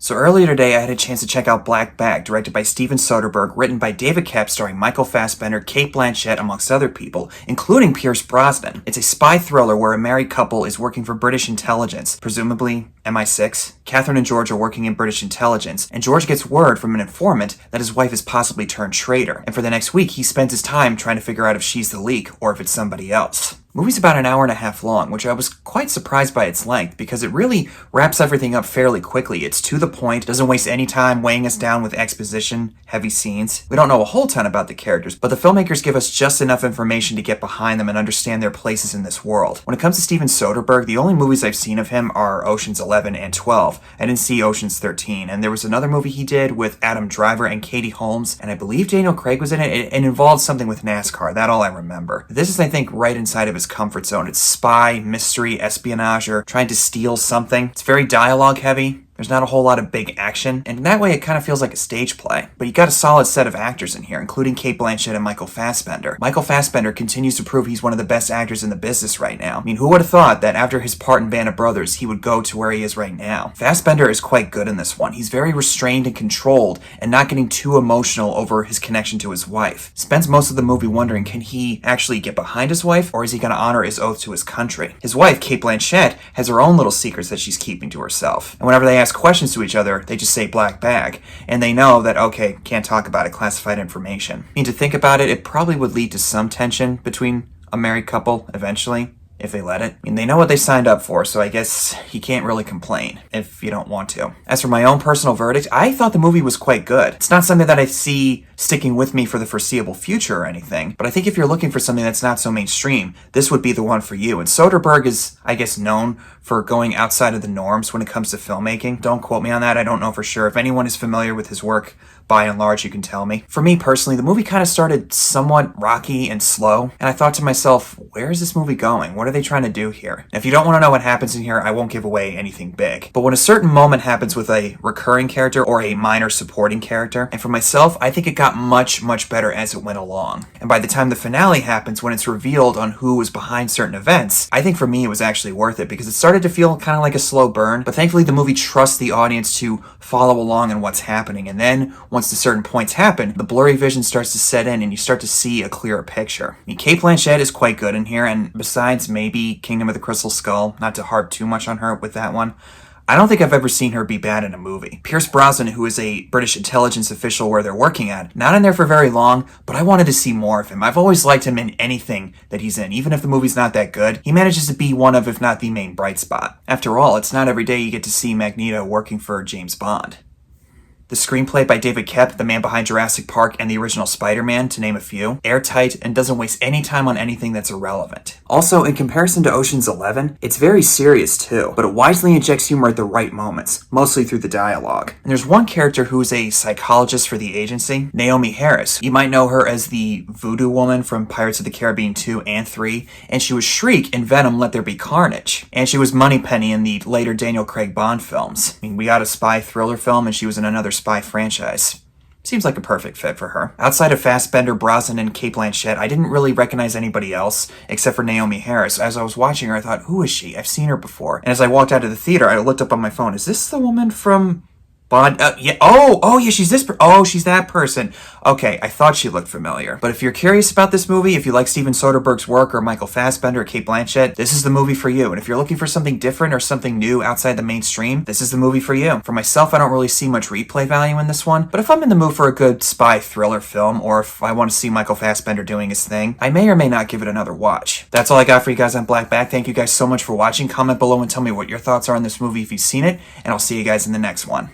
So earlier today, I had a chance to check out Black Bag, directed by Steven Soderberg, written by David Koepp, starring Michael Fassbender, Cate Blanchett, amongst other people, including Pierce Brosnan. It's a spy thriller where a married couple is working for British intelligence, presumably MI6. Catherine and George are working in British intelligence, and George gets word from an informant that his wife has possibly turned traitor. And for the next week, he spends his time trying to figure out if she's the leak or if it's somebody else. The movie's about an hour and a half long, which I was quite surprised by its length because it really wraps everything up fairly quickly. It's to the point, doesn't waste any time weighing us down with exposition, heavy scenes. We don't know a whole ton about the characters, but the filmmakers give us just enough information to get behind them and understand their places in this world. When it comes to Steven Soderberg, the only movies I've seen of him are Ocean's 11 and 12. I didn't see Ocean's 13, and there was another movie he did with Adam Driver and Katie Holmes, and I believe Daniel Craig was in it. It involved something with NASCAR, that's all I remember. This is, I think, right inside of his comfort zone. It's spy, mystery, espionage, or trying to steal something. It's very dialogue heavy. There's not a whole lot of big action, and in that way it kind of feels like a stage play. But you got a solid set of actors in here, including Cate Blanchett and Michael Fassbender. Michael Fassbender continues to prove he's one of the best actors in the business right now. I mean, who would have thought that after his part in Band of Brothers, he would go to where he is right now? Fassbender is quite good in this one. He's very restrained and controlled, and not getting too emotional over his connection to his wife. Spends most of the movie wondering, can he actually get behind his wife, or is he going to honor his oath to his country? His wife, Cate Blanchett, has her own little secrets that she's keeping to herself. And whenever they ask questions to each other, they just say black bag, and they know that, okay, can't talk about it, classified information. I mean, to think about it, it probably would lead to some tension between a married couple eventually, if they let it. I mean, they know what they signed up for, so I guess you can't really complain if you don't want to. As for my own personal verdict, I thought the movie was quite good. It's not something that I see sticking with me for the foreseeable future or anything, but I think if you're looking for something that's not so mainstream, this would be the one for you. And Soderberg is, I guess, known for going outside of the norms when it comes to filmmaking. Don't quote me on that, I don't know for sure. If anyone is familiar with his work, by and large, you can tell me. For me personally, the movie kind of started somewhat rocky and slow, and I thought to myself, where is this movie going? What are they trying to do here? And if you don't want to know what happens in here, I won't give away anything big. But when a certain moment happens with a recurring character or a minor supporting character, and for myself, I think it got much, much better as it went along. And by the time the finale happens, when it's revealed on who was behind certain events, I think for me it was actually worth it because it started to feel kind of like a slow burn, but thankfully the movie trusts the audience to follow along in what's happening. And then once the certain points happen, the blurry vision starts to set in and you start to see a clearer picture. I mean, Cate Blanchett is quite good in here, and besides maybe Kingdom of the Crystal Skull, not to harp too much on her with that one, I don't think I've ever seen her be bad in a movie. Pierce Brosnan, who is a British intelligence official where they're working at, not in there for very long, but I wanted to see more of him. I've always liked him in anything that he's in. Even if the movie's not that good, he manages to be one of, if not the main bright spot. After all, it's not every day you get to see Magneto working for James Bond. The screenplay by David Koepp, the man behind Jurassic Park and the original Spider-Man, to name a few, airtight and doesn't waste any time on anything that's irrelevant. Also, in comparison to Ocean's 11, it's very serious too, but it wisely injects humor at the right moments, mostly through the dialogue. And there's one character who's a psychologist for the agency, Naomi Harris. You might know her as the voodoo woman from Pirates of the Caribbean 2 and 3, and she was Shriek in Venom: Let There Be Carnage. And she was Moneypenny in the later Daniel Craig Bond films. I mean, we got a spy thriller film, and she was in another spy franchise. Seems like a perfect fit for her. Outside of Fassbender, Brosnan, and Cate Blanchett, I didn't really recognize anybody else except for Naomi Harris. As I was watching her, I thought, who is she? I've seen her before. And as I walked out of the theater, I looked up on my phone. Is this the woman from Bond? Yeah. Yeah, she's this. She's that person. Okay, I thought she looked familiar. But if you're curious about this movie, if you like Steven Soderbergh's work or Michael Fassbender or Cate Blanchett, this is the movie for you. And if you're looking for something different or something new outside the mainstream, this is the movie for you. For myself, I don't really see much replay value in this one, but if I'm in the mood for a good spy thriller film, or if I want to see Michael Fassbender doing his thing, I may or may not give it another watch. That's all I got for you guys on Black Bag. Thank you guys so much for watching. Comment below and tell me what your thoughts are on this movie if you've seen it, and I'll see you guys in the next one.